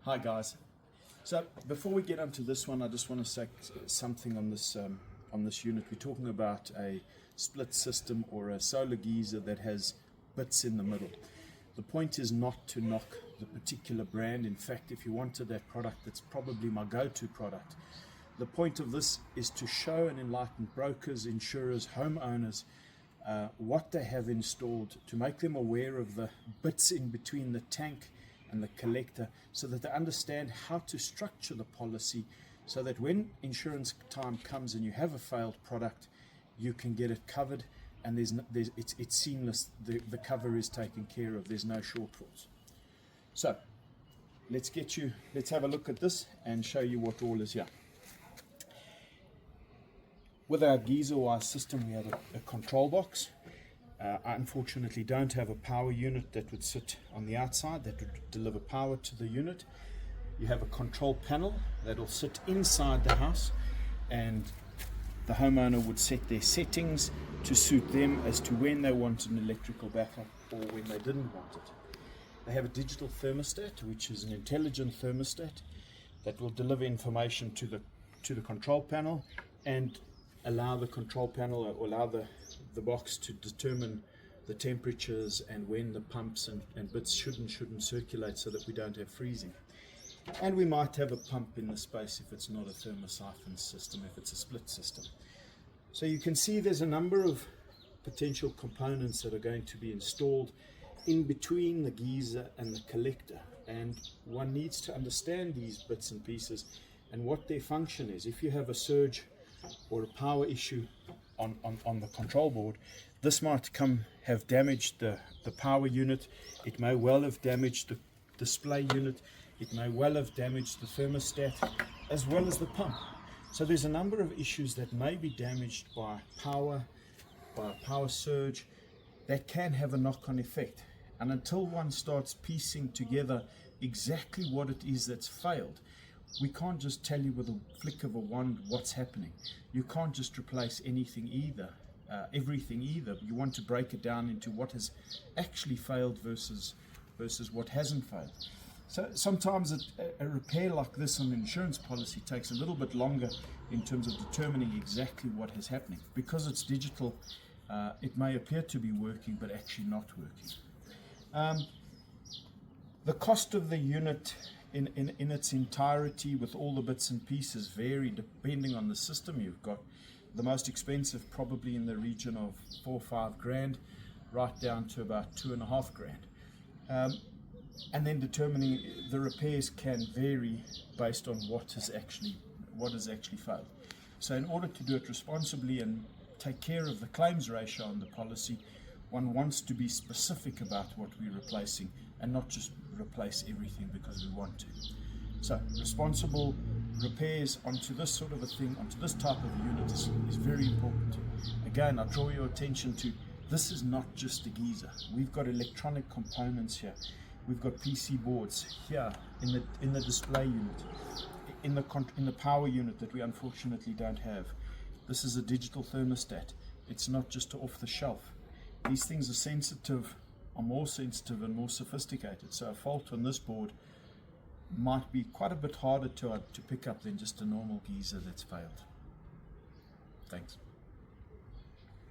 Hi guys. So before we get onto this one, I just want to say something on this unit. We're talking about a split system or a solar geyser that has bits in the middle. The point is not to knock the particular brand. In fact, if you wanted that product, that's probably my go-to product. The point of this is to show and enlighten brokers, insurers, homeowners what they have installed, to make them aware of the bits in between the tank and the collector, so that they understand how to structure the policy, so that when insurance time comes and you have a failed product, you can get it covered, and it's seamless. The cover is taken care of. There's no shortfalls. So let's have a look at this and show you what all is here. With our geyser wire system, we have a control box. I unfortunately don't have a power unit that would sit on the outside that would deliver power to the unit. You have a control panel that will sit inside the house, and the homeowner would set their settings to suit them as to when they want an electrical backup or when they didn't want it. They have a digital thermostat, which is an intelligent thermostat that will deliver information to the control panel and allow the control panel, or allow the box to determine the temperatures and when the pumps and bits should and shouldn't circulate, so that we don't have freezing. And we might have a pump in the space if it's not a thermosiphon system, if it's a split system. So you can see there's a number of potential components that are going to be installed in between the geyser and the collector, and one needs to understand these bits and pieces and what their function is. If you have a surge or a power issue on the control board, this might have damaged the power unit. It may well have damaged the display unit. It may well have damaged the thermostat as well as the pump. So there's a number of issues that may be damaged by a power surge that can have a knock-on effect. And until one starts piecing together exactly what it is that's failed, we can't just tell you with a flick of a wand what's happening. You can't just replace anything either, everything either. You want to break it down into what has actually failed versus what hasn't failed. So sometimes a repair like this on an insurance policy takes a little bit longer in terms of determining exactly what is happening. Because it's digital, it may appear to be working but actually not working. The cost of the unit in its entirety, with all the bits and pieces, vary depending on the system. You've got the most expensive probably in the region of 4 or 5 grand, right down to about 2.5 grand. And then determining the repairs can vary based on what has actually failed. So in order to do it responsibly and take care of the claims ratio on the policy, one wants to be specific about what we're replacing and not just replace everything because we want to. So responsible repairs onto this sort of a thing, onto this type of unit is very important. Again, I draw your attention to, this is not just a geyser. We've got electronic components here. We've got PC boards here in the display unit, in the power unit that we unfortunately don't have. This is a digital thermostat. It's not just off the shelf. These things are more sensitive and more sophisticated. So a fault on this board might be quite a bit harder to pick up than just a normal geyser that's failed. Thanks.